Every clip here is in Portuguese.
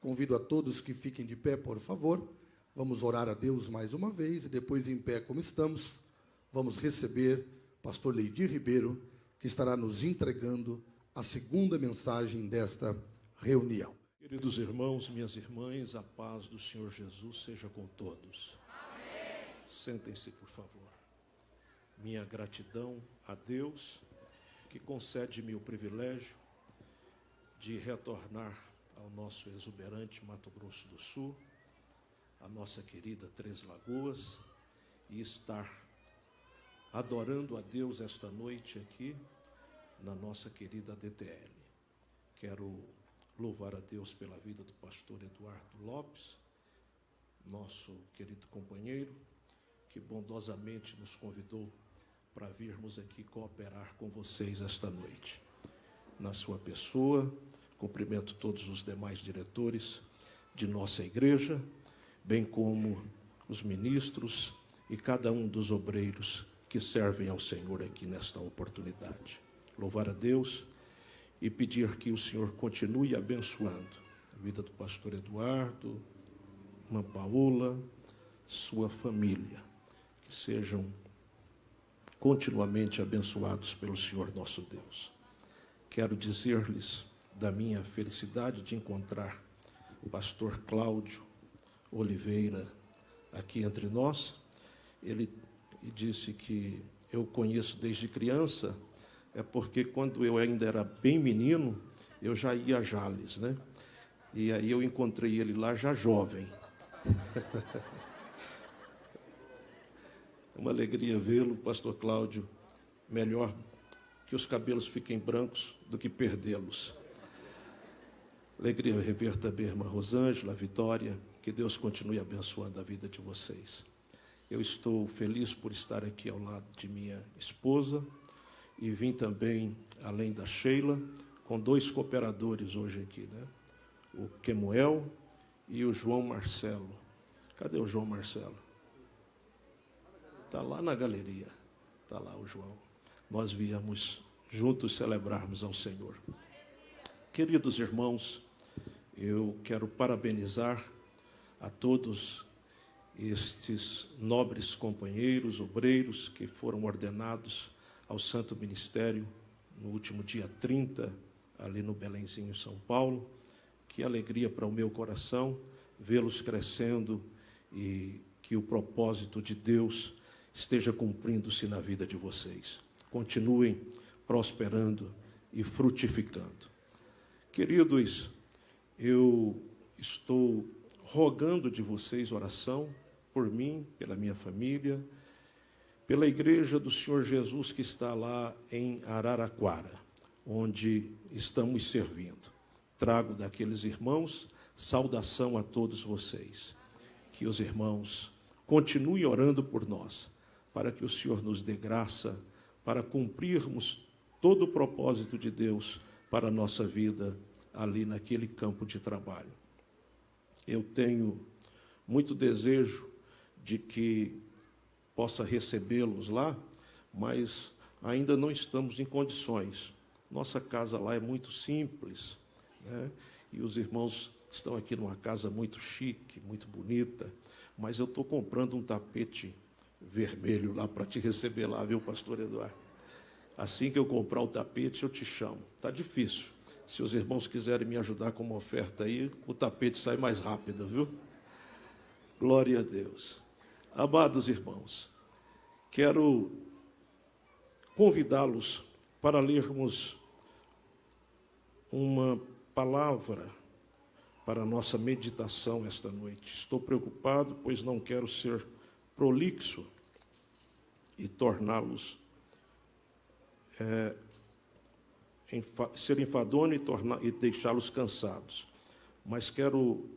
Convido a todos que fiquem de pé, por favor. Vamos orar a Deus mais uma vez e depois, em pé como estamos, vamos receber pastor Leidir Ribeiro, que estará nos entregando a segunda mensagem desta reunião. Queridos irmãos, minhas irmãs, a paz do Senhor Jesus seja com todos. Amém. Sentem-se, por favor. Minha gratidão a Deus, que concede-me o privilégio de retornar ao nosso exuberante Mato Grosso do Sul, a nossa querida Três Lagoas, e estar adorando a Deus esta noite aqui na nossa querida DTL. Quero louvar a Deus pela vida do pastor Eduardo Lopes, nosso querido companheiro, que bondosamente nos convidou para virmos aqui cooperar com vocês esta noite. Na sua pessoa, cumprimento todos os demais diretores de nossa igreja, bem como os ministros e cada um dos obreiros que servem ao Senhor aqui nesta oportunidade. Louvar a Deus e pedir que o Senhor continue abençoando a vida do pastor Eduardo, irmã Paola, sua família, que sejam continuamente abençoados pelo Senhor nosso Deus. Quero dizer-lhes da minha felicidade de encontrar o pastor Cláudio Oliveira aqui entre nós. Ele disse que eu conheço desde criança, é porque quando eu ainda era bem menino, eu já ia a Jales, né? E aí eu encontrei ele lá já jovem. É uma alegria vê-lo, pastor Cláudio. Melhor que os cabelos fiquem brancos do que perdê-los. Alegria rever também a irmã Rosângela, a Vitória, que Deus continue abençoando a vida de vocês. Eu estou feliz por estar aqui ao lado de minha esposa e vim também, além da Sheila, com dois cooperadores hoje aqui, né? O Kemuel e o João Marcelo. Cadê o João Marcelo? Está lá na galeria, está lá o João. Nós viemos juntos celebrarmos ao Senhor. Queridos irmãos, eu quero parabenizar a todos estes nobres companheiros, obreiros, que foram ordenados ao Santo Ministério no último dia 30, ali no Belenzinho, São Paulo. Que alegria para o meu coração vê-los crescendo e que o propósito de Deus esteja cumprindo-se na vida de vocês. Continuem prosperando e frutificando. Queridos, eu estou rogando de vocês oração por mim, pela minha família, pela igreja do Senhor Jesus que está lá em Araraquara, onde estamos servindo. Trago daqueles irmãos saudação a todos vocês. Que os irmãos continuem orando por nós, para que o Senhor nos dê graça para cumprirmos todo o propósito de Deus para a nossa vida ali naquele campo de trabalho. Eu tenho muito desejo de que possa recebê-los lá, mas ainda não estamos em condições. Nossa casa lá é muito simples, né? E os irmãos estão aqui numa casa muito chique, muito bonita, mas eu estou comprando um tapete vermelho lá para te receber lá, viu, pastor Eduardo? Assim que eu comprar o tapete, eu te chamo. Está difícil. Se os irmãos quiserem me ajudar com uma oferta aí, o tapete sai mais rápido, viu? Glória a Deus. Amados irmãos, quero convidá-los para lermos uma palavra para a nossa meditação esta noite. Estou preocupado, pois não quero ser prolixo e torná-los ser enfadonho e deixá-los cansados. Mas quero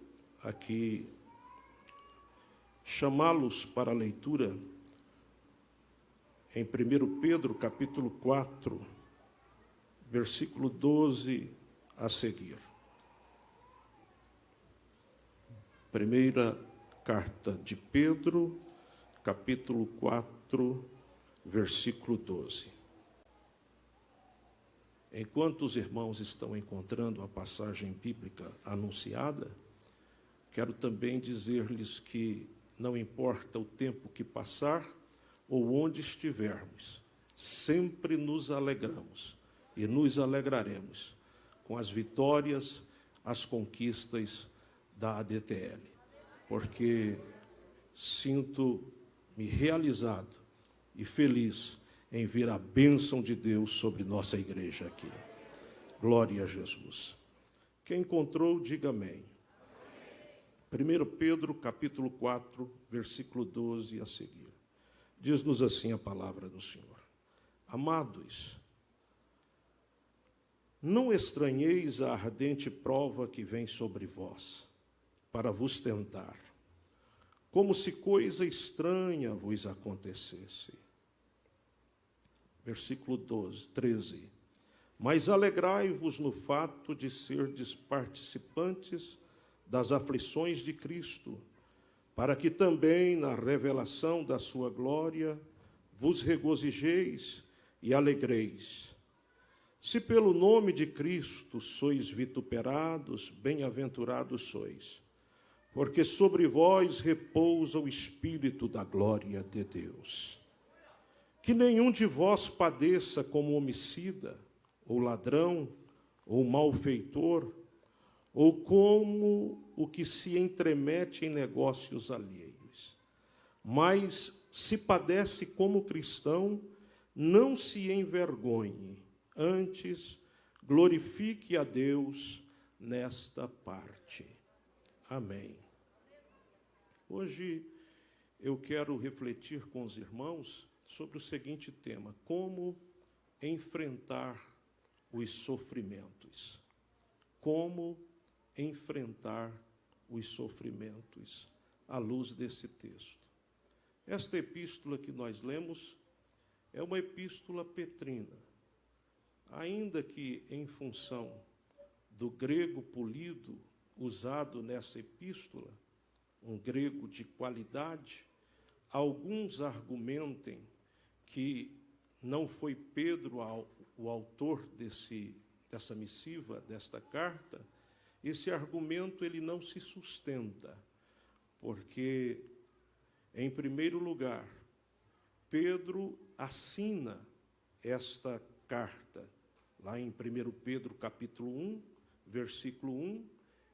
aqui chamá-los para a leitura em 1 Pedro, capítulo 4, versículo 12 a seguir. Primeira carta de Pedro, capítulo 4, versículo 12. Enquanto os irmãos estão encontrando a passagem bíblica anunciada, quero também dizer-lhes que não importa o tempo que passar ou onde estivermos, sempre nos alegramos e nos alegraremos com as vitórias, as conquistas da ADTL, porque sinto-me realizado e feliz em ver a bênção de Deus sobre nossa igreja aqui. Glória a Jesus. Quem encontrou, diga amém. 1 Pedro, capítulo 4, versículo 12 a seguir. Diz-nos assim a palavra do Senhor. Amados, não estranheis a ardente prova que vem sobre vós, para vos tentar, como se coisa estranha vos acontecesse. Versículo 13. Mas alegrai-vos no fato de serdes participantes das aflições de Cristo, para que também na revelação da sua glória vos regozijeis e alegreis. Se pelo nome de Cristo sois vituperados, bem-aventurados sois, porque sobre vós repousa o Espírito da glória de Deus. Que nenhum de vós padeça como homicida, ou ladrão, ou malfeitor, ou como o que se entremete em negócios alheios. Mas, se padece como cristão, não se envergonhe, antes glorifique a Deus nesta parte. Amém. Hoje eu quero refletir com os irmãos sobre o seguinte tema: como enfrentar os sofrimentos. Como enfrentar os sofrimentos à luz desse texto. Esta epístola que nós lemos é uma epístola petrina, ainda que em função do grego polido usado nessa epístola, um grego de qualidade, alguns argumentem que não foi Pedro o autor dessa missiva, desta carta. Esse argumento ele não se sustenta, porque, em primeiro lugar, Pedro assina esta carta. Lá em 1 Pedro, capítulo 1, versículo 1,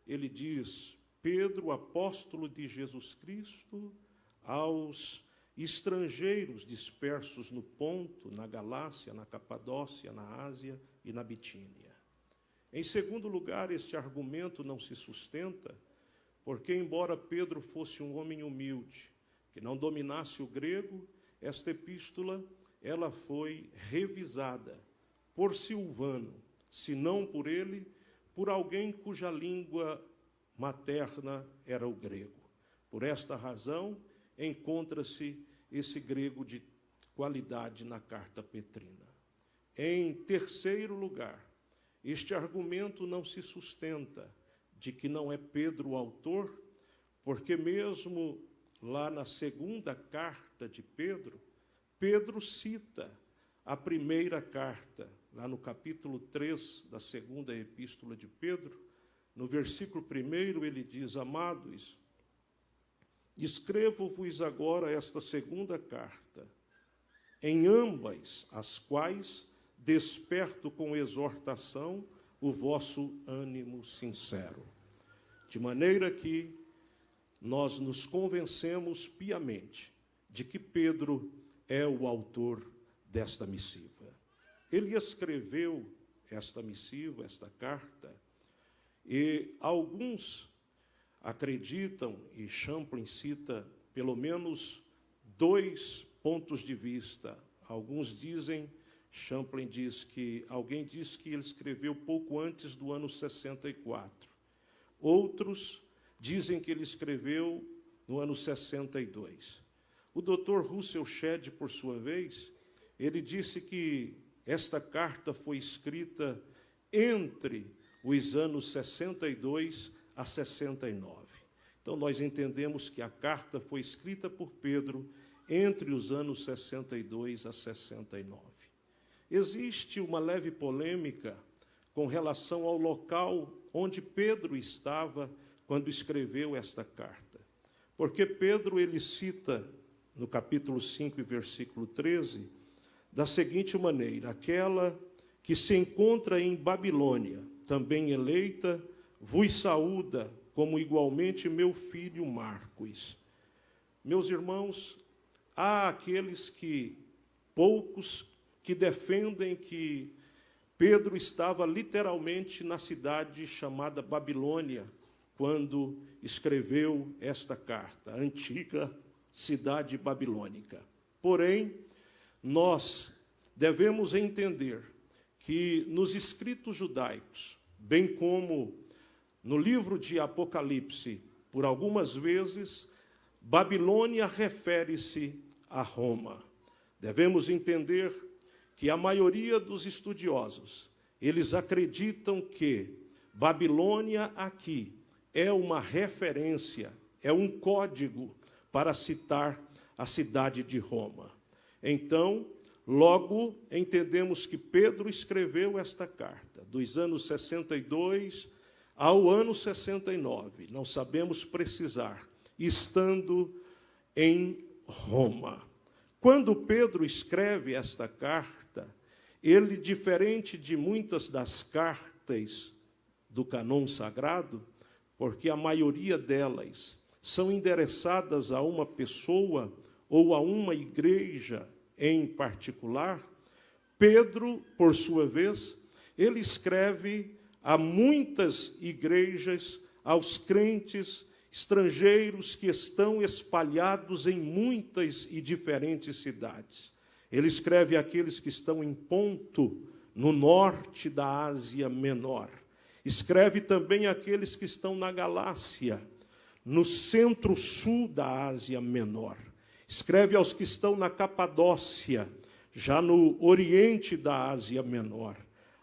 ele diz: Pedro, apóstolo de Jesus Cristo, aos estrangeiros dispersos no Ponto, na Galácia, na Capadócia, na Ásia e na Bitínia. Em segundo lugar, este argumento não se sustenta, porque, embora Pedro fosse um homem humilde, que não dominasse o grego, esta epístola ela foi revisada por Silvano, se não por ele, por alguém cuja língua materna era o grego. Por esta razão, encontra-se esse grego de qualidade na carta petrina. Em terceiro lugar, este argumento não se sustenta de que não é Pedro o autor, porque mesmo lá na segunda carta de Pedro, Pedro cita a primeira carta, lá no capítulo 3 da segunda epístola de Pedro, no versículo 1 ele diz: Amados, escrevo-vos agora esta segunda carta, em ambas as quais desperto com exortação o vosso ânimo sincero, de maneira que nós nos convencemos piamente de que Pedro é o autor desta missiva. Ele escreveu esta missiva, esta carta, e alguns acreditam, e Champlin cita pelo menos dois pontos de vista. Alguns dizem, Champlin diz que, alguém diz que ele escreveu pouco antes do ano 64. Outros dizem que ele escreveu no ano 62. O Dr. Russell Shedd, por sua vez, ele disse que esta carta foi escrita entre os anos 62 a 69. Então, nós entendemos que a carta foi escrita por Pedro entre os anos 62 a 69. Existe uma leve polêmica com relação ao local onde Pedro estava quando escreveu esta carta. Porque Pedro, ele cita no capítulo 5 e versículo 13, da seguinte maneira: aquela que se encontra em Babilônia, também eleita, vos saúda, como igualmente meu filho Marcos. Meus irmãos, há aqueles poucos que defendem que Pedro estava literalmente na cidade chamada Babilônia, quando escreveu esta carta, a antiga cidade babilônica. Porém, nós devemos entender que nos escritos judaicos, bem como no livro de Apocalipse, por algumas vezes, Babilônia refere-se a Roma. Devemos entender que a maioria dos estudiosos, eles acreditam que Babilônia aqui é uma referência, é um código para citar a cidade de Roma. Então, logo entendemos que Pedro escreveu esta carta dos anos 62 ao ano 69, não sabemos precisar, estando em Roma. Quando Pedro escreve esta carta, ele, diferente de muitas das cartas do cânon sagrado, porque a maioria delas são endereçadas a uma pessoa ou a uma igreja em particular, Pedro, por sua vez, ele escreve a muitas igrejas, aos crentes estrangeiros que estão espalhados em muitas e diferentes cidades. Ele escreve àqueles que estão em Ponto, no norte da Ásia Menor. Escreve também àqueles que estão na Galácia, no centro-sul da Ásia Menor. Escreve aos que estão na Capadócia, já no oriente da Ásia Menor.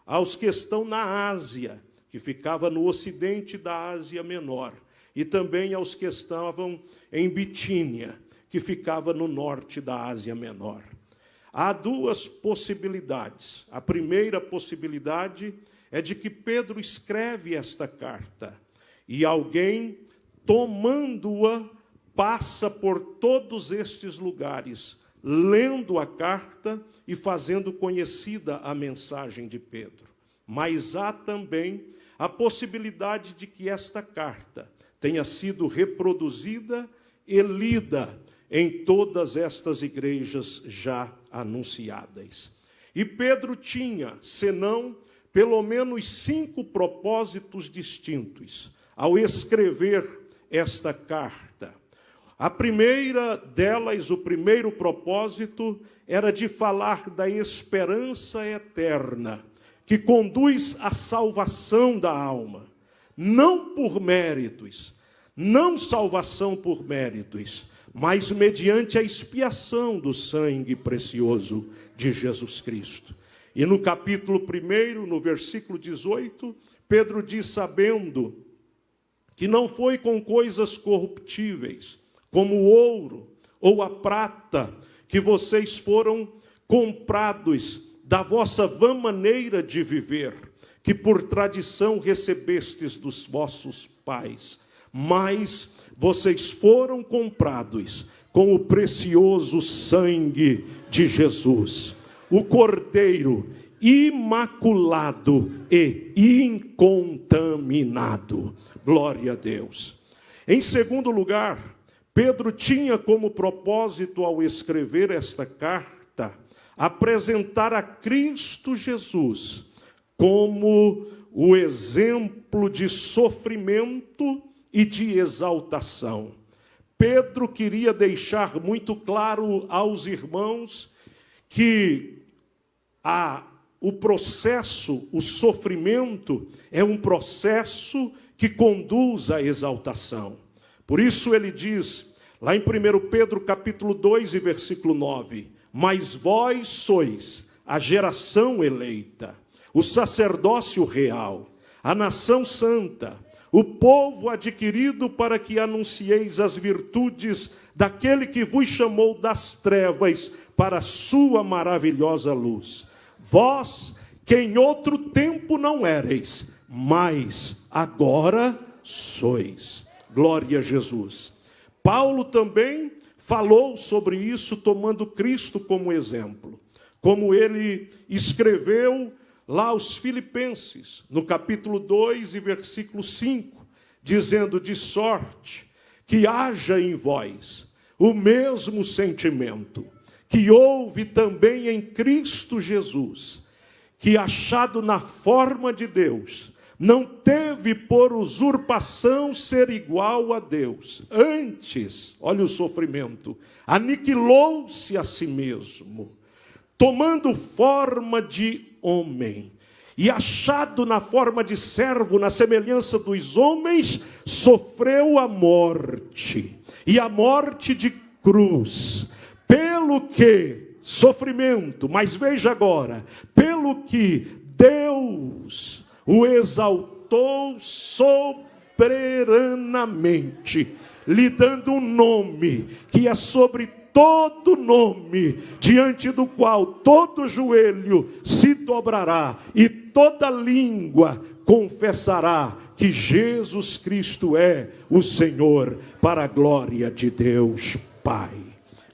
Aos que estão na Ásia, que ficava no ocidente da Ásia Menor. E também aos que estavam em Bitínia, que ficava no norte da Ásia Menor. Há duas possibilidades. A primeira possibilidade é de que Pedro escreve esta carta e alguém, tomando-a, passa por todos estes lugares, lendo a carta e fazendo conhecida a mensagem de Pedro. Mas há também a possibilidade de que esta carta tenha sido reproduzida e lida em todas estas igrejas já anunciadas. E Pedro tinha, senão, pelo menos 5 propósitos distintos ao escrever esta carta. A primeira delas, o primeiro propósito, era de falar da esperança eterna, que conduz à salvação da alma, não por méritos, não salvação por méritos, mas mediante a expiação do sangue precioso de Jesus Cristo. E no capítulo 1, no versículo 18, Pedro diz: sabendo que não foi com coisas corruptíveis, como o ouro ou a prata, que vocês foram comprados da vossa vã maneira de viver, que por tradição recebestes dos vossos pais, mas vocês foram comprados com o precioso sangue de Jesus, o Cordeiro imaculado e incontaminado. Glória a Deus. Em segundo lugar, Pedro tinha como propósito, ao escrever esta carta, apresentar a Cristo Jesus como o exemplo de sofrimento e de exaltação. Pedro queria deixar muito claro aos irmãos que o processo, o sofrimento, é um processo que conduz à exaltação. Por isso ele diz, lá em 1 Pedro capítulo 2 e versículo 9, mas vós sois a geração eleita, o sacerdócio real, a nação santa, o povo adquirido para que anuncieis as virtudes daquele que vos chamou das trevas para a sua maravilhosa luz. Vós, que em outro tempo não éreis, mas agora sois. Glória a Jesus. Paulo também falou sobre isso, tomando Cristo como exemplo. Como ele escreveu lá aos Filipenses, no capítulo 2 e versículo 5, dizendo: de sorte que haja em vós o mesmo sentimento que houve também em Cristo Jesus, que, achado na forma de Deus, não teve por usurpação ser igual a Deus. Antes, olha o sofrimento, aniquilou-se a si mesmo, tomando forma de homem, e achado na forma de servo, na semelhança dos homens, sofreu a morte, e a morte de cruz, pelo que, sofrimento, mas veja agora, pelo que Deus o exaltou soberanamente, lhe dando um nome que é sobre todo nome, diante do qual todo joelho se dobrará e toda língua confessará que Jesus Cristo é o Senhor, para a glória de Deus Pai.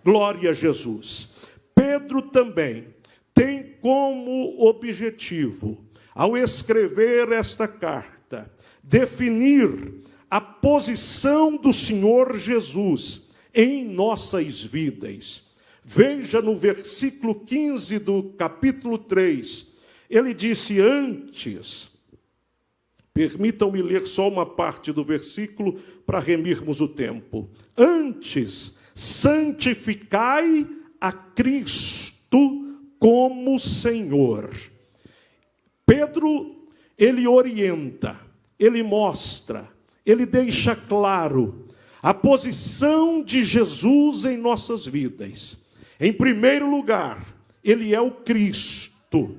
Glória a Jesus. Pedro também tem como objetivo, ao escrever esta carta, definir a posição do Senhor Jesus em nossas vidas. Veja no versículo 15 do capítulo 3, ele disse: antes, permitam-me ler só uma parte do versículo para remirmos o tempo. Antes, santificai a Cristo como Senhor. Pedro, ele orienta, ele mostra, ele deixa claro a posição de Jesus em nossas vidas. Em primeiro lugar, ele é o Cristo.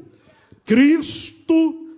Cristo,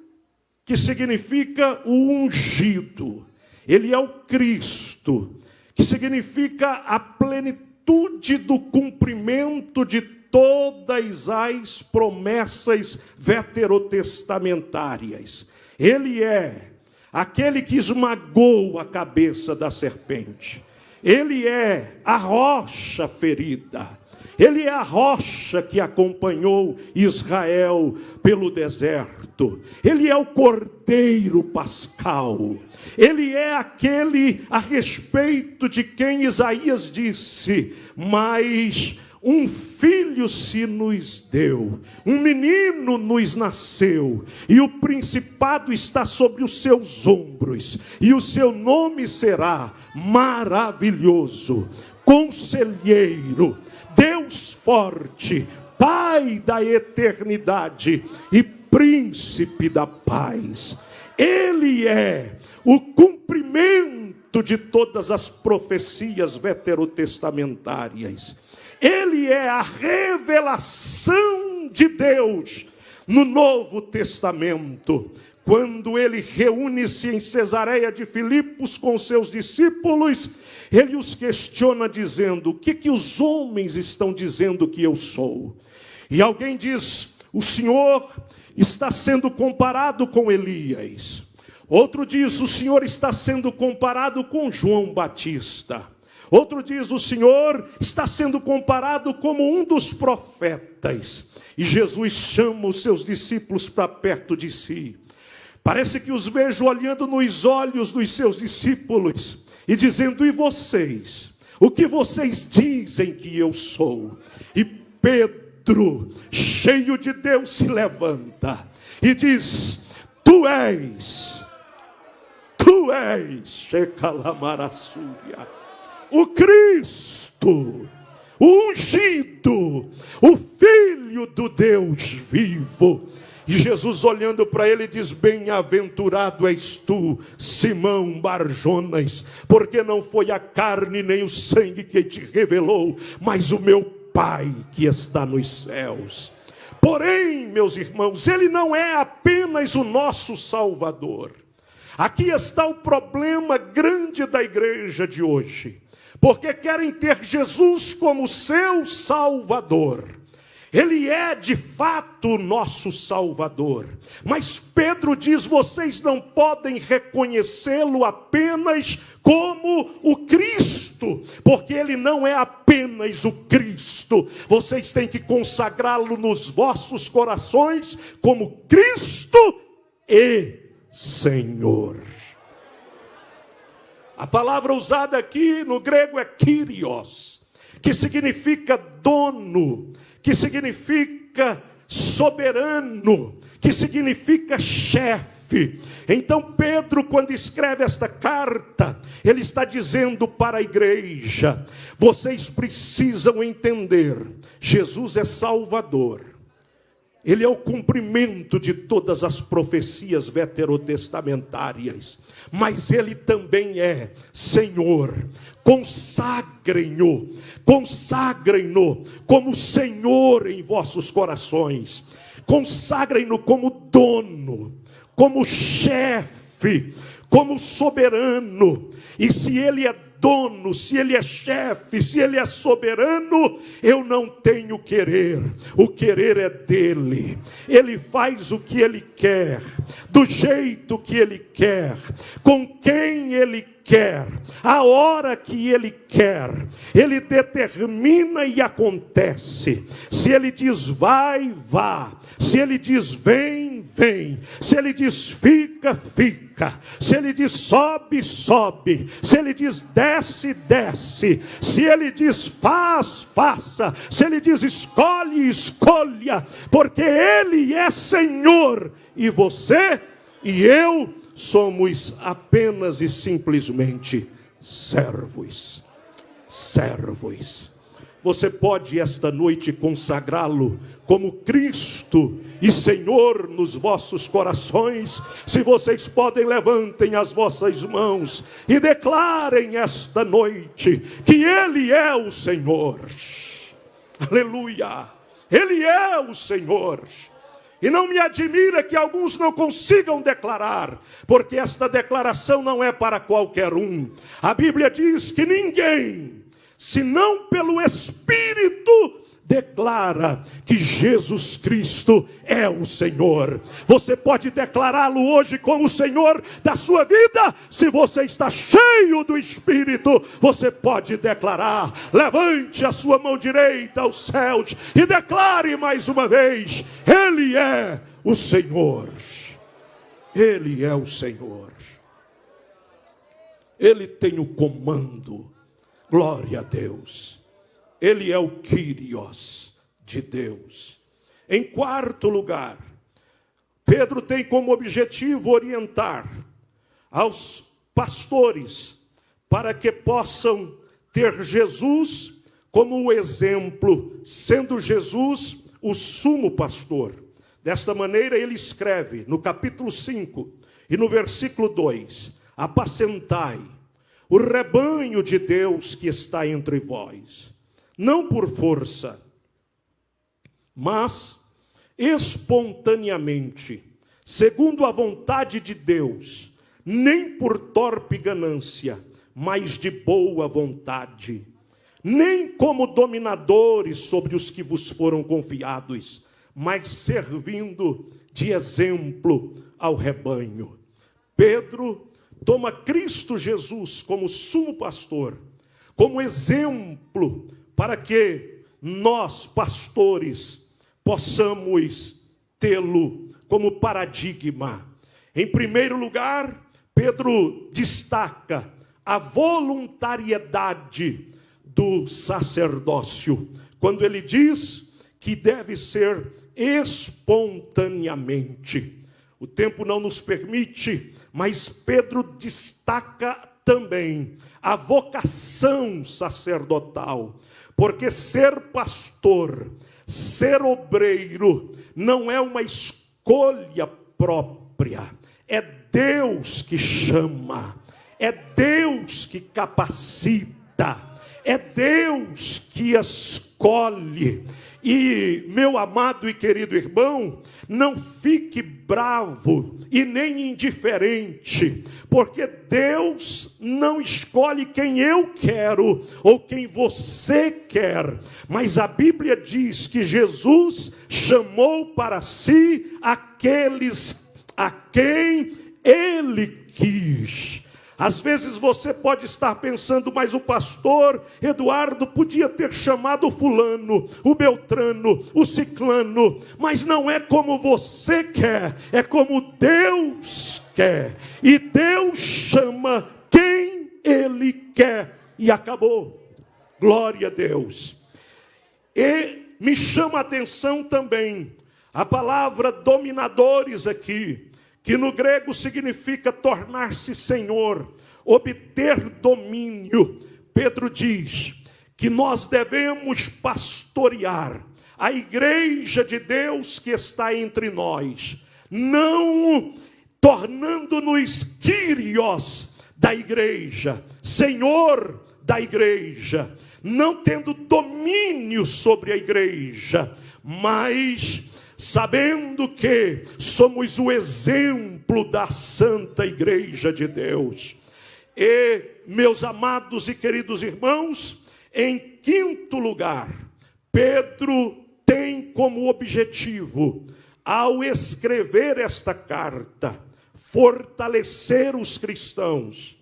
que significa o ungido. Ele é o Cristo, que significa a plenitude do cumprimento de todas as promessas veterotestamentárias. Ele é aquele que esmagou a cabeça da serpente. Ele é a rocha ferida. Ele é a rocha que acompanhou Israel pelo deserto. Ele é o Cordeiro Pascal. Ele é aquele a respeito de quem Isaías disse: mas um filho se nos deu, um menino nos nasceu, e o principado está sobre os seus ombros, e o seu nome será Maravilhoso, Conselheiro, Deus Forte, Pai da eternidade e Príncipe da paz. Ele é o cumprimento de todas as profecias veterotestamentárias. Ele é a revelação de Deus no Novo Testamento. Quando ele reúne-se em Cesareia de Filipos com seus discípulos, ele os questiona dizendo: o que os homens estão dizendo que eu sou? E alguém diz: o Senhor está sendo comparado com Elias. Outro diz: o Senhor está sendo comparado com João Batista. Outro diz: o Senhor está sendo comparado como um dos profetas. E Jesus chama os seus discípulos para perto de si. Parece que os vejo olhando nos olhos dos seus discípulos e dizendo: e vocês? O que vocês dizem que eu sou? E Pedro, cheio de Deus, se levanta e diz: tu és, Shekalamarasúria, o Cristo, o ungido, o Filho do Deus vivo. E Jesus, olhando para ele, diz: bem-aventurado és tu, Simão Barjonas, porque não foi a carne nem o sangue que te revelou, mas o meu Pai que está nos céus. Porém, meus irmãos, ele não é apenas o nosso Salvador. Aqui está o problema grande da igreja de hoje. Porque querem ter Jesus como seu Salvador. Ele é de fato o nosso Salvador. Mas Pedro diz: vocês não podem reconhecê-lo apenas como o Cristo, porque ele não é apenas o Cristo. Vocês têm que consagrá-lo nos vossos corações como Cristo e Senhor. A palavra usada aqui no grego é Kyrios, que significa dono, que significa soberano, que significa chefe. Então Pedro, quando escreve esta carta, ele está dizendo para a igreja: vocês precisam entender, Jesus é Salvador. Ele é o cumprimento de todas as profecias veterotestamentárias, mas ele também é Senhor. Consagrem-no como Senhor em vossos corações. Consagrem-no como dono, como chefe, como soberano. E se ele é dono, se ele é chefe, se ele é soberano, eu não tenho querer. O querer é dele. Ele faz o que ele quer, do jeito que ele quer, com quem ele quer, a hora que ele quer. Ele determina e acontece. Se ele diz vai, vá. Se ele diz vem, vem. Se ele diz fica, fica. Se ele diz sobe, sobe. Se ele diz desce, desce. Se ele diz faz, faça. Se ele diz escolhe, escolha. Porque ele é Senhor. E você e eu somos apenas e simplesmente servos. Servos. Você pode esta noite consagrá-lo como Cristo e Senhor nos vossos corações. Se vocês podem, levantem as vossas mãos e declarem esta noite que Ele é o Senhor. Aleluia! Ele é o Senhor. E não me admira que alguns não consigam declarar, porque esta declaração não é para qualquer um. A Bíblia diz que ninguém, senão pelo Espírito, declara que Jesus Cristo é o Senhor. Você pode declará-lo hoje como o Senhor da sua vida. Se você está cheio do Espírito, você pode declarar. Levante a sua mão direita aos céus e declare mais uma vez: Ele é o Senhor. Ele é o Senhor. Ele tem o comando. Glória a Deus. Ele é o Kyrios de Deus. Em quarto lugar, Pedro tem como objetivo orientar aos pastores para que possam ter Jesus como o exemplo, sendo Jesus o sumo pastor. Desta maneira ele escreve no capítulo 5 e no versículo 2: apacentai o rebanho de Deus que está entre vós, não por força, mas espontaneamente, segundo a vontade de Deus, nem por torpe ganância, mas de boa vontade, nem como dominadores sobre os que vos foram confiados, mas servindo de exemplo ao rebanho. Pedro toma Cristo Jesus como sumo pastor, como exemplo, para que nós, pastores, possamos tê-lo como paradigma. Em primeiro lugar, Pedro destaca a voluntariedade do sacerdócio, quando ele diz que deve ser espontaneamente. O tempo não nos permite, mas Pedro destaca também a vocação sacerdotal, porque ser pastor, ser obreiro, não é uma escolha própria, é Deus que chama, é Deus que capacita, é Deus que escolhe. escolhe. E, meu amado e querido irmão, não fique bravo e nem indiferente, porque Deus não escolhe quem eu quero ou quem você quer, mas a Bíblia diz que Jesus chamou para si aqueles a quem Ele quis. Às vezes você pode estar pensando, mas o pastor Eduardo podia ter chamado o fulano, o beltrano, o ciclano, mas não é como você quer, é como Deus quer. E Deus chama quem Ele quer e acabou. Glória a Deus. E me chama a atenção também a palavra dominadores aqui, que no grego significa tornar-se senhor, obter domínio. Pedro diz que nós devemos pastorear a igreja de Deus que está entre nós, não tornando-nos quírios da igreja, senhor da igreja, não tendo domínio sobre a igreja, mas sabendo que somos o exemplo da Santa Igreja de Deus. E, meus amados e queridos irmãos, em quinto lugar, Pedro tem como objetivo, ao escrever esta carta, fortalecer os cristãos,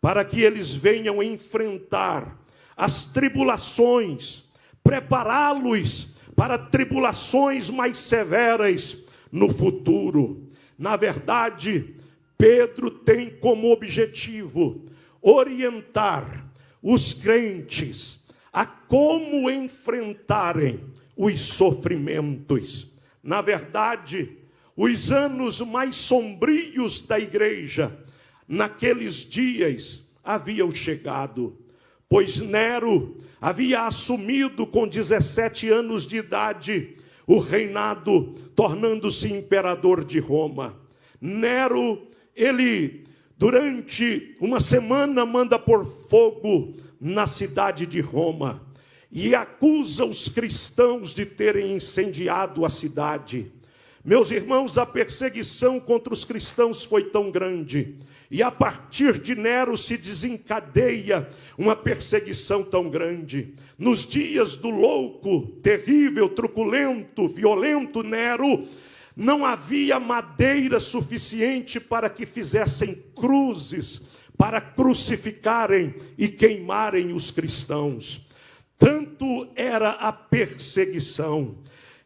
para que eles venham enfrentar as tribulações, prepará-los para tribulações mais severas no futuro. Na verdade, Pedro tem como objetivo orientar os crentes a como enfrentarem os sofrimentos. Na verdade, os anos mais sombrios da igreja, naqueles dias, haviam chegado, pois Nero havia assumido com 17 anos de idade o reinado, tornando-se imperador de Roma. Nero, ele, durante uma semana, manda pôr fogo na cidade de Roma e acusa os cristãos de terem incendiado a cidade. Meus irmãos, a perseguição contra os cristãos foi tão grande, e a partir de Nero se desencadeia uma perseguição tão grande. Nos dias do louco, terrível, truculento, violento Nero, não havia madeira suficiente para que fizessem cruzes, para crucificarem e queimarem os cristãos. Tanto era a perseguição.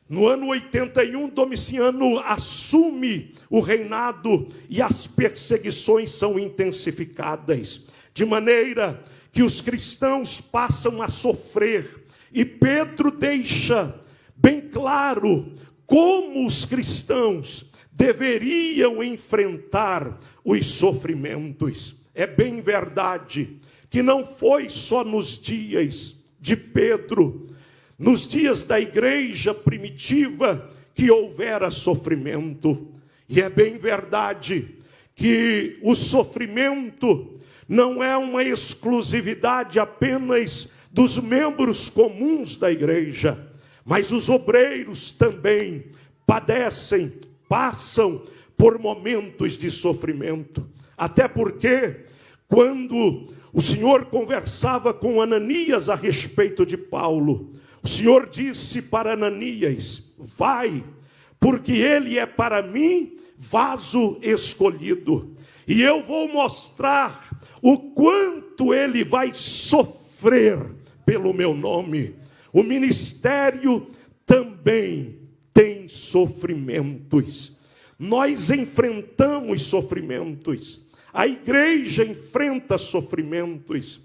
No ano 81, Domiciano assume o reinado e as perseguições são intensificadas, de maneira que os cristãos passam a sofrer. E Pedro deixa bem claro como os cristãos deveriam enfrentar os sofrimentos. É bem verdade que não foi só nos dias de Pedro, nos dias da igreja primitiva, que houvera sofrimento. E é bem verdade que o sofrimento não é uma exclusividade apenas dos membros comuns da igreja, mas os obreiros também padecem, passam por momentos de sofrimento. Até porque, quando o Senhor conversava com Ananias a respeito de Paulo, o Senhor disse para Ananias: vai, porque ele é para mim vaso escolhido, e eu vou mostrar o quanto ele vai sofrer pelo meu nome. O ministério também tem sofrimentos. Nós enfrentamos sofrimentos. A igreja enfrenta sofrimentos.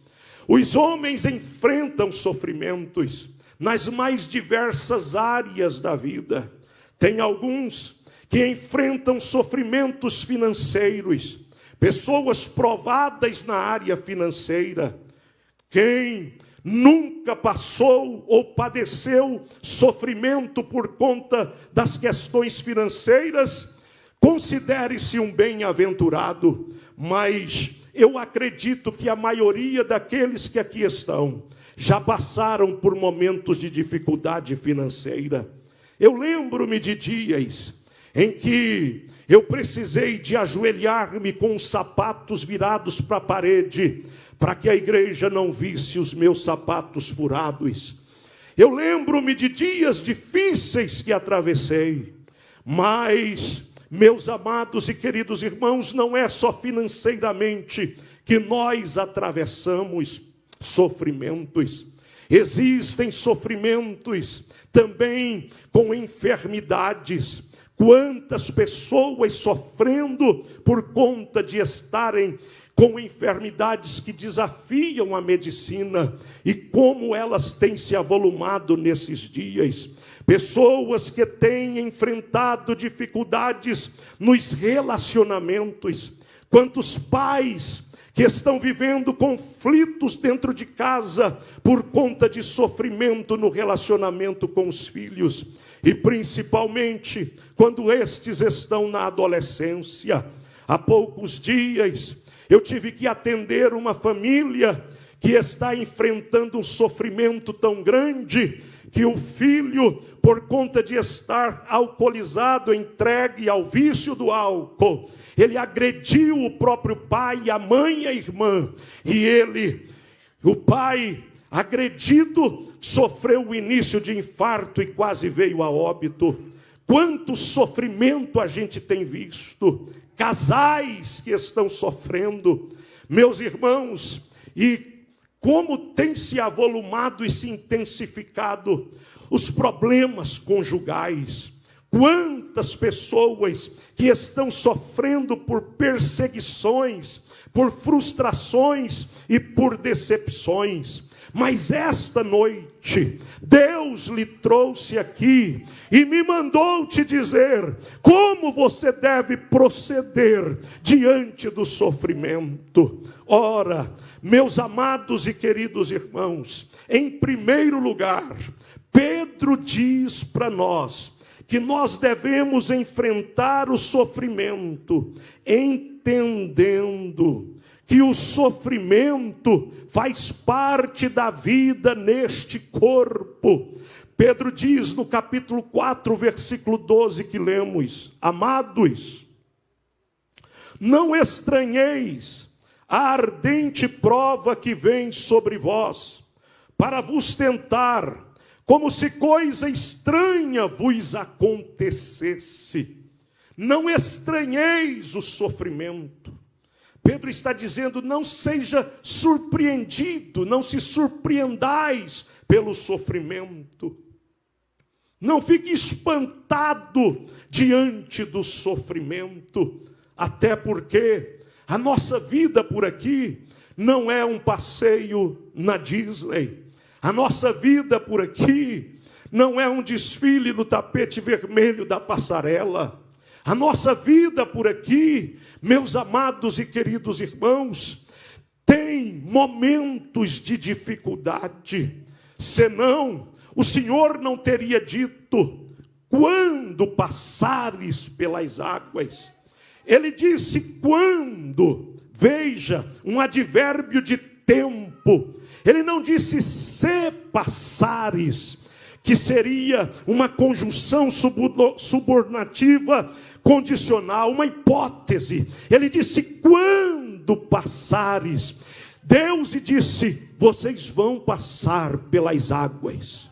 Os homens enfrentam sofrimentos nas mais diversas áreas da vida. Tem alguns que enfrentam sofrimentos financeiros, pessoas provadas na área financeira. Quem nunca passou ou padeceu sofrimento por conta das questões financeiras, considere-se um bem-aventurado, mas eu acredito que a maioria daqueles que aqui estão já passaram por momentos de dificuldade financeira. Eu lembro-me de dias em que eu precisei de ajoelhar-me com os sapatos virados para a parede, para que a igreja não visse os meus sapatos furados. Eu lembro-me de dias difíceis que atravessei, mas, meus amados e queridos irmãos, não é só financeiramente que nós atravessamos sofrimentos. Existem sofrimentos também com enfermidades. Quantas pessoas sofrendo por conta de estarem com enfermidades que desafiam a medicina, e como elas têm se avolumado nesses dias. Pessoas que têm enfrentado dificuldades nos relacionamentos. Quantos pais que estão vivendo conflitos dentro de casa por conta de sofrimento no relacionamento com os filhos. E principalmente quando estes estão na adolescência. Há poucos dias eu tive que atender uma família que está enfrentando um sofrimento tão grande que o filho, por conta de estar alcoolizado, entregue ao vício do álcool, ele agrediu o próprio pai, a mãe e a irmã. E o pai agredido, sofreu o início de infarto e quase veio a óbito. Quanto sofrimento a gente tem visto. Casais que estão sofrendo, meus irmãos, e como tem se avolumado e se intensificado os problemas conjugais. Quantas pessoas que estão sofrendo por perseguições, por frustrações e por decepções. Mas esta noite, Deus lhe trouxe aqui e me mandou te dizer como você deve proceder diante do sofrimento. Ora, meus amados e queridos irmãos, em primeiro lugar, Pedro diz para nós que nós devemos enfrentar o sofrimento, entendendo que o sofrimento faz parte da vida neste corpo. Pedro diz no capítulo 4, versículo 12 que lemos: amados, não estranheis a ardente prova que vem sobre vós, para vos tentar, como se coisa estranha vos acontecesse. Não estranheis o sofrimento. Pedro está dizendo, não seja surpreendido, não se surpreendais pelo sofrimento. Não fique espantado diante do sofrimento, até porque a nossa vida por aqui não é um passeio na Disney. A nossa vida por aqui não é um desfile no tapete vermelho da passarela. A nossa vida por aqui, meus amados e queridos irmãos, tem momentos de dificuldade. Senão, o Senhor não teria dito, quando passares pelas águas. Ele disse quando, veja, um advérbio de tempo. Ele não disse se passares, que seria uma conjunção subordinativa condicional, uma hipótese. Ele disse quando passares. Deus disse, vocês vão passar pelas águas,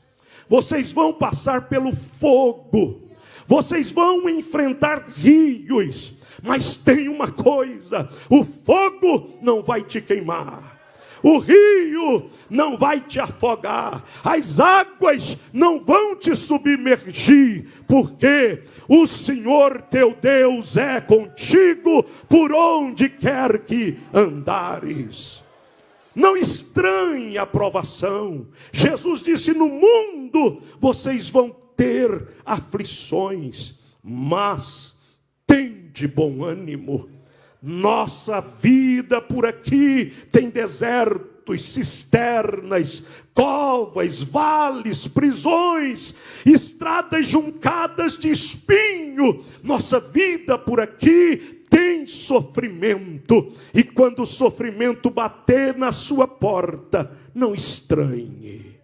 vocês vão passar pelo fogo, vocês vão enfrentar rios, mas tem uma coisa, o fogo não vai te queimar, o rio não vai te afogar, as águas não vão te submergir, porque o Senhor teu Deus é contigo por onde quer que andares. Não estranhe a provação. Jesus disse, no mundo vocês vão ter aflições, mas tende bom ânimo. Nossa vida por aqui tem desertos, cisternas, covas, vales, prisões, estradas juncadas de espinho. Nossa vida por aqui tem em sofrimento, e quando o sofrimento bater na sua porta, não estranhe.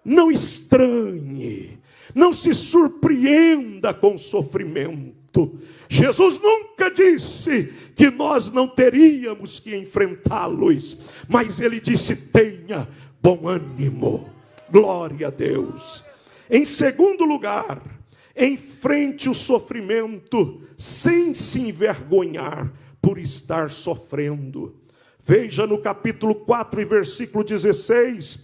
Não estranhe. Não se surpreenda com o sofrimento. Jesus nunca disse que nós não teríamos que enfrentá-los, mas ele disse: tenha bom ânimo. Glória a Deus. Em segundo lugar, enfrente o sofrimento sem se envergonhar por estar sofrendo. Veja no capítulo 4 e versículo 16,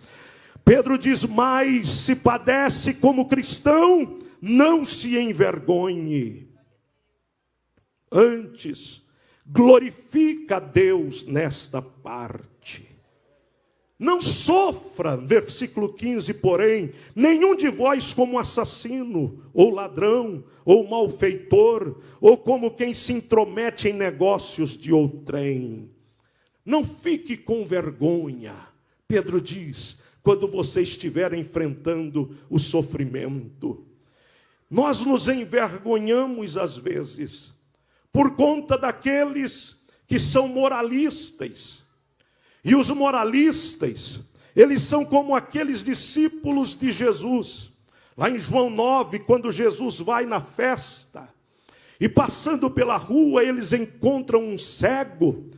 Pedro diz: mas se padece como cristão, não se envergonhe. Antes, glorifica a Deus nesta parte. Não sofra, versículo 15, porém, nenhum de vós como assassino, ou ladrão, ou malfeitor, ou como quem se intromete em negócios de outrem. Não fique com vergonha, Pedro diz, quando você estiver enfrentando o sofrimento. Nós nos envergonhamos às vezes, por conta daqueles que são moralistas. E os moralistas, eles são como aqueles discípulos de Jesus. Lá em João 9, quando Jesus vai na festa, e passando pela rua, eles encontram um cego.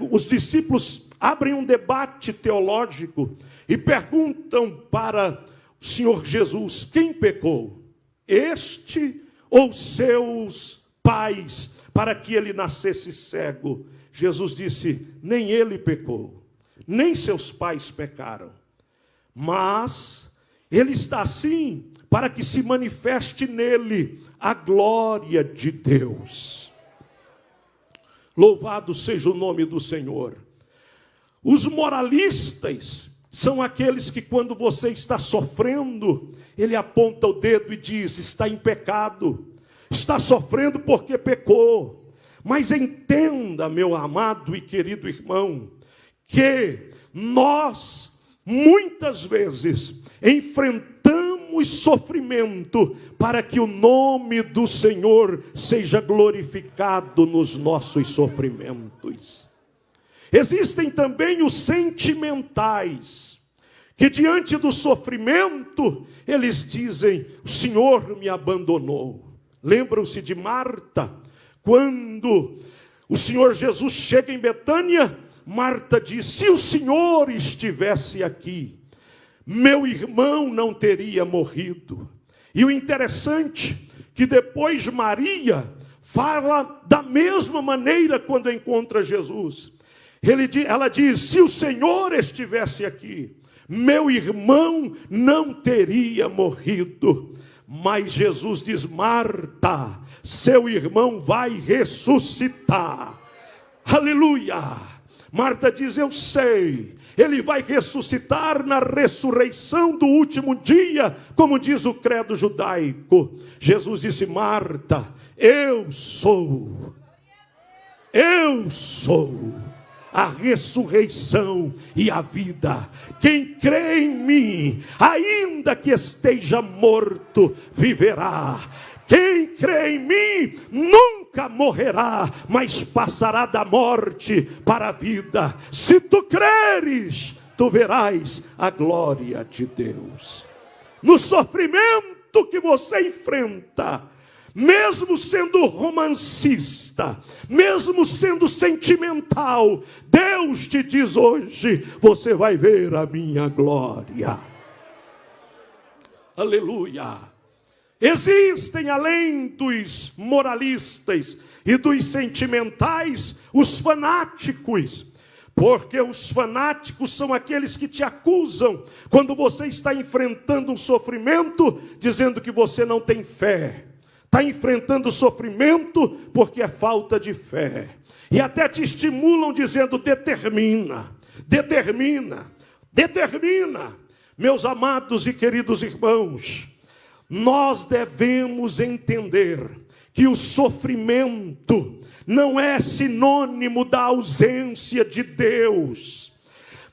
Os discípulos abrem um debate teológico e perguntam para o Senhor Jesus: quem pecou? Este ou seus pais, para que ele nascesse cego? Jesus disse: nem ele pecou, nem seus pais pecaram, mas ele está assim para que se manifeste nele a glória de Deus. Louvado seja o nome do Senhor. Os moralistas são aqueles que, quando você está sofrendo, ele aponta o dedo e diz: está em pecado, está sofrendo porque pecou. Mas entenda, meu amado e querido irmão, que nós, muitas vezes, enfrentamos sofrimento para que o nome do Senhor seja glorificado nos nossos sofrimentos. Existem também os sentimentais, que diante do sofrimento, eles dizem: o Senhor me abandonou. Lembram-se de Marta? Quando o Senhor Jesus chega em Betânia, Marta diz: se o Senhor estivesse aqui, meu irmão não teria morrido. E o interessante, que depois Maria fala da mesma maneira quando encontra Jesus. Ela diz: se o Senhor estivesse aqui, meu irmão não teria morrido. Mas Jesus diz: Marta, seu irmão vai ressuscitar. Aleluia! Marta diz: eu sei, ele vai ressuscitar na ressurreição do último dia, como diz o credo judaico. Jesus disse: Marta, eu sou a ressurreição e a vida. Quem crê em mim, ainda que esteja morto, viverá. Quem crê em mim nunca morrerá, mas passará da morte para a vida. Se tu creres, tu verás a glória de Deus. No sofrimento que você enfrenta, mesmo sendo romancista, mesmo sendo sentimental, Deus te diz hoje: você vai ver a minha glória. Aleluia! Existem, além dos moralistas e dos sentimentais, os fanáticos. Porque os fanáticos são aqueles que te acusam quando você está enfrentando um sofrimento, dizendo que você não tem fé. Está enfrentando sofrimento porque é falta de fé. E até te estimulam dizendo: determina. Meus amados e queridos irmãos, nós devemos entender que o sofrimento não é sinônimo da ausência de Deus.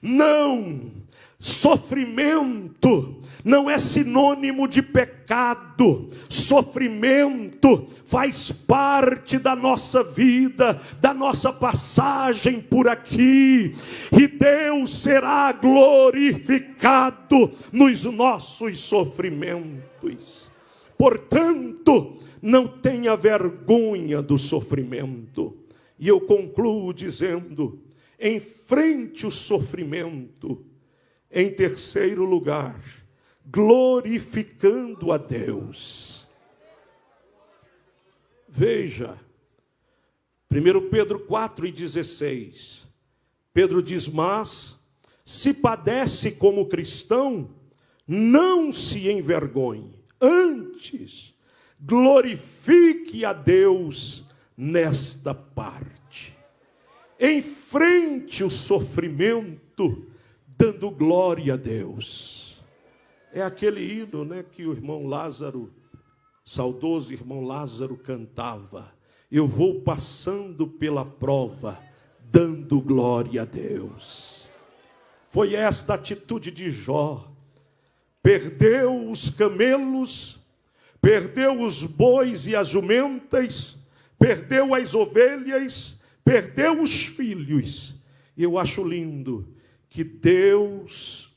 Não. Sofrimento não é sinônimo de pecado. Sofrimento faz parte da nossa vida, da nossa passagem por aqui. E Deus será glorificado nos nossos sofrimentos. Portanto, não tenha vergonha do sofrimento. E eu concluo dizendo: enfrente o sofrimento. Em terceiro lugar, glorificando a Deus. Veja, 1 Pedro 4,16. Pedro diz: mas, se padece como cristão, não se envergonhe. Antes, glorifique a Deus nesta parte. Enfrente o sofrimento, dando glória a Deus. É aquele hino, né, que o irmão Lázaro, saudoso irmão Lázaro, cantava: eu vou passando pela prova, dando glória a Deus. Foi esta a atitude de Jó. Perdeu os camelos, perdeu os bois e as jumentas, perdeu as ovelhas, perdeu os filhos. Eu acho lindo que Deus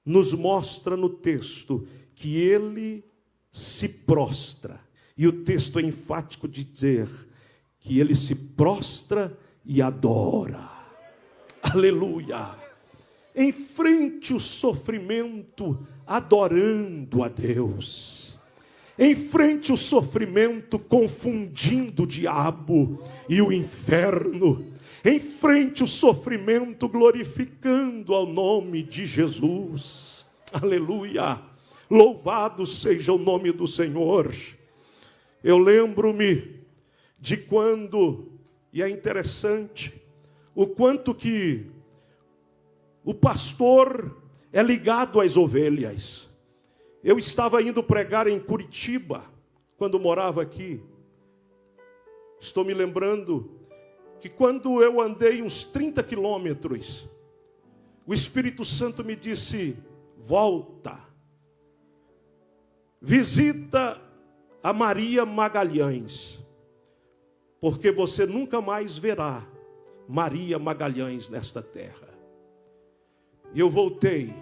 nos mostra no texto que ele se prostra. E o texto é enfático de dizer que ele se prostra e adora. Aleluia! Enfrente o sofrimento adorando a Deus. Enfrente o sofrimento confundindo o diabo e o inferno. Enfrente o sofrimento glorificando ao nome de Jesus. Aleluia! Louvado seja o nome do Senhor. Eu lembro-me de quando, e é interessante, o quanto que o pastor é ligado às ovelhas. Eu estava indo pregar em Curitiba, quando morava aqui. Estou me lembrando que quando eu andei uns 30 quilômetros, o Espírito Santo me disse: volta, visita a Maria Magalhães, porque você nunca mais verá Maria Magalhães nesta terra. E eu voltei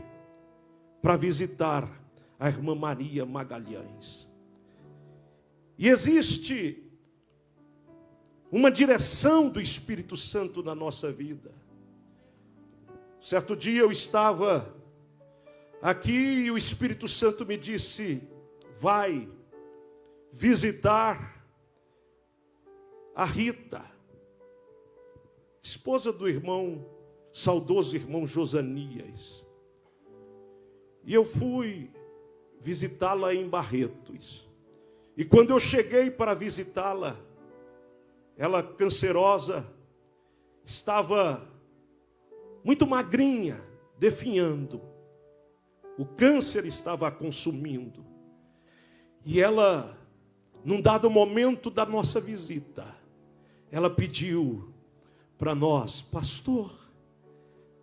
para visitar a irmã Maria Magalhães. E existe uma direção do Espírito Santo na nossa vida. Certo dia eu estava aqui e o Espírito Santo me disse: vai visitar a Rita, esposa do saudoso irmão Josanias. E eu fui visitá-la em Barretos. E quando eu cheguei para visitá-la, ela, cancerosa, estava muito magrinha, definhando. O câncer estava a consumindo. E ela, num dado momento da nossa visita, ela pediu para nós: pastor,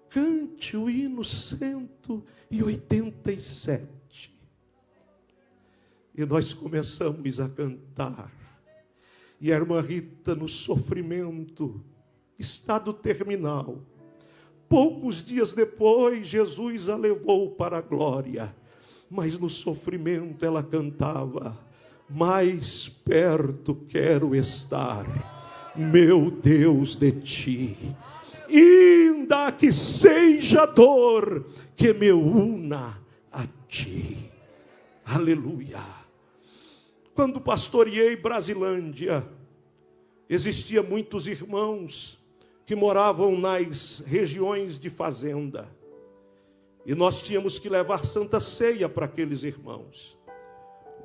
cante o hino 187. E nós começamos a cantar. E a irmã Rita, no sofrimento, estado terminal. Poucos dias depois, Jesus a levou para a glória. Mas no sofrimento ela cantava: mais perto quero estar, meu Deus, de ti. Ainda que seja dor, que me una a ti. Aleluia. Quando pastoreei Brasilândia, existia muitos irmãos que moravam nas regiões de fazenda. E nós tínhamos que levar Santa Ceia para aqueles irmãos.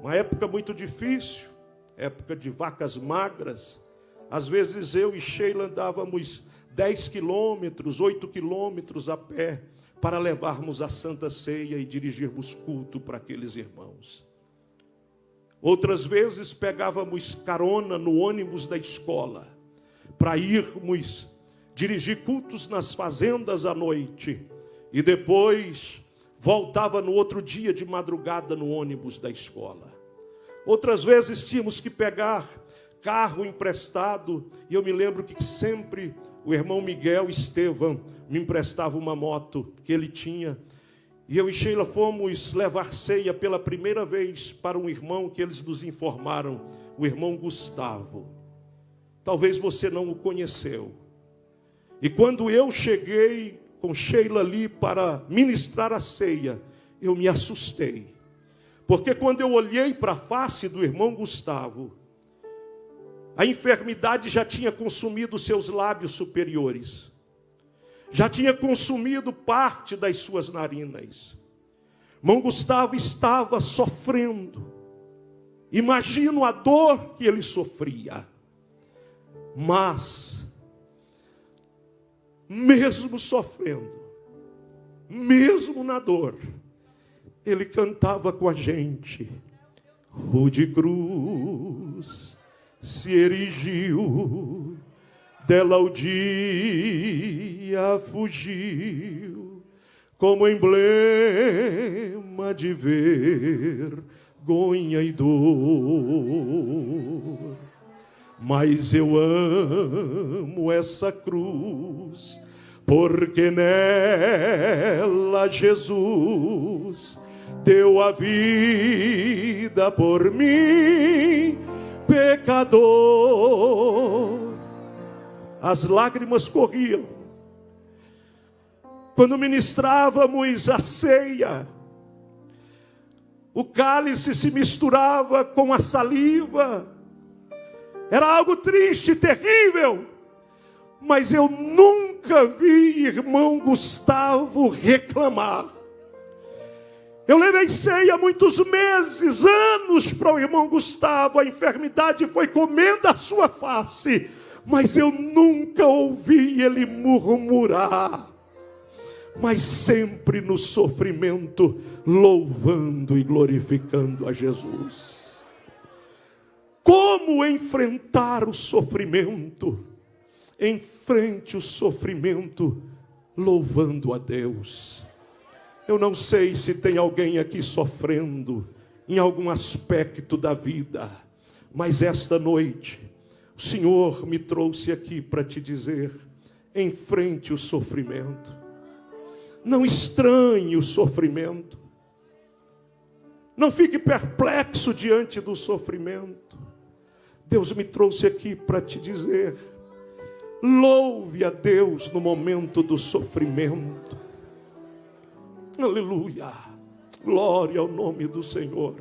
Uma época muito difícil, época de vacas magras. Às vezes eu e Sheila andávamos 10 quilômetros, 8 quilômetros a pé, para levarmos a Santa Ceia e dirigirmos culto para aqueles irmãos. Outras vezes pegávamos carona no ônibus da escola, para irmos dirigir cultos nas fazendas à noite. e depois voltava no outro dia de madrugada no ônibus da escola. Outras vezes tínhamos que pegar carro emprestado, e eu me lembro que sempre o irmão Miguel Estevam me emprestava uma moto que ele tinha, e eu e Sheila fomos levar ceia pela primeira vez para um irmão que eles nos informaram, o irmão Gustavo. Talvez você não o conheceu. E quando eu cheguei com Sheila ali para ministrar a ceia, eu me assustei. Porque quando eu olhei para a face do irmão Gustavo, a enfermidade já tinha consumido seus lábios superiores. Já tinha consumido parte das suas narinas. Irmão Gustavo estava sofrendo. Imagino a dor que ele sofria. Mas, mesmo sofrendo, mesmo na dor, ele cantava com a gente. Rude cruz se erigiu, dela o dia fugiu, como emblema de vergonha e dor. Mas eu amo essa cruz, porque nela Jesus deu a vida por mim, pecador. As lágrimas corriam quando ministrávamos a ceia. O cálice se misturava com a saliva. Era algo triste, terrível. Mas eu nunca vi irmão Gustavo reclamar. Eu levei ceia muitos meses, anos para o irmão Gustavo. A enfermidade foi comendo a sua face, mas eu nunca ouvi ele murmurar. Mas sempre no sofrimento, louvando e glorificando a Jesus. Como enfrentar o sofrimento? Enfrente o sofrimento, louvando a Deus. Eu não sei se tem alguém aqui sofrendo em algum aspecto da vida, mas esta noite o Senhor me trouxe aqui para te dizer: enfrente o sofrimento. Não estranhe o sofrimento. Não fique perplexo diante do sofrimento. Deus me trouxe aqui para te dizer: louve a Deus no momento do sofrimento. Aleluia, glória ao nome do Senhor.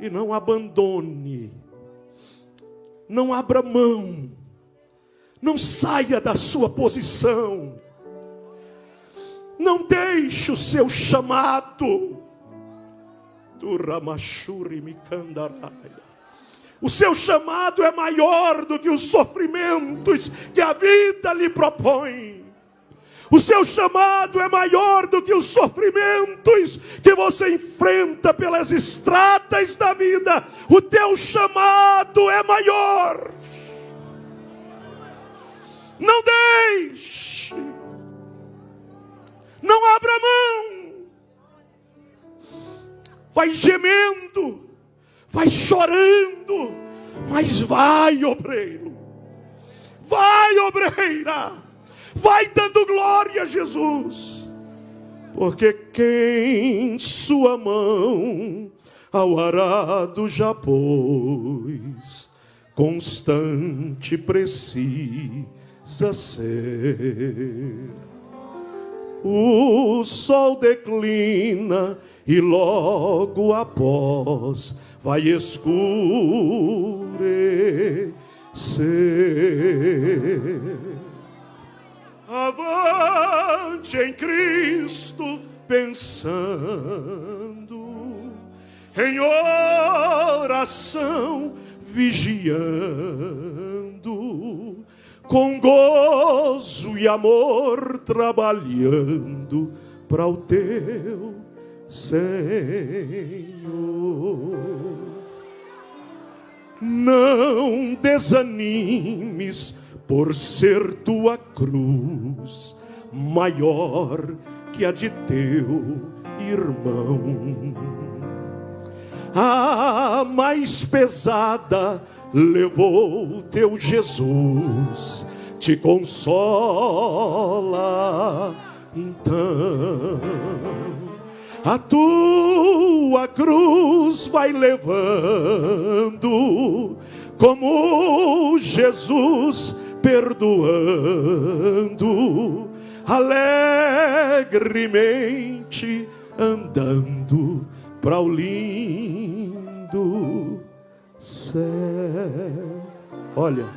E não abandone, não abra mão, não saia da sua posição, não deixe o seu chamado. O seu chamado é maior do que os sofrimentos que a vida lhe propõe. O seu chamado é maior do que os sofrimentos que você enfrenta pelas estradas da vida. O teu chamado é maior. Não deixe. Não abra mão. Vai gemendo, vai chorando, mas vai, obreiro. Vai, obreira. Vai dando glória a Jesus, porque quem sua mão ao arado já pôs, constante precisa ser. O sol declina e logo após vai escurecer. Avante em Cristo pensando, em oração vigiando, com gozo e amor trabalhando para o teu Senhor. Não desanimes por ser tua cruz maior que a de teu irmão. A mais pesada levou teu Jesus, te consola então. A tua cruz vai levando, como Jesus perdoando, alegremente andando para o lindo céu. Olha,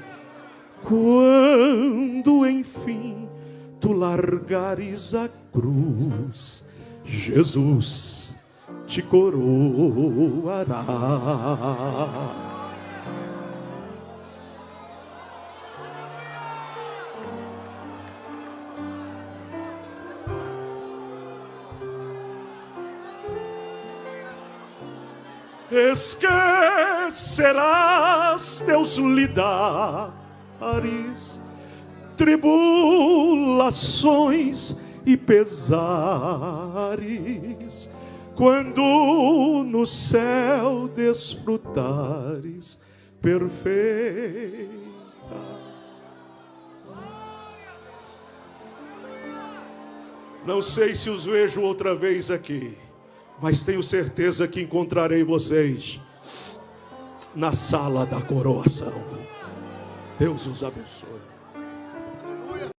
quando enfim tu largares a cruz, Jesus te coroará. Esquecerás teus lidares, tribulações e pesares, quando no céu desfrutares perfeita. Não sei se os vejo outra vez aqui, mas tenho certeza que encontrarei vocês na sala da coroação. Deus os abençoe.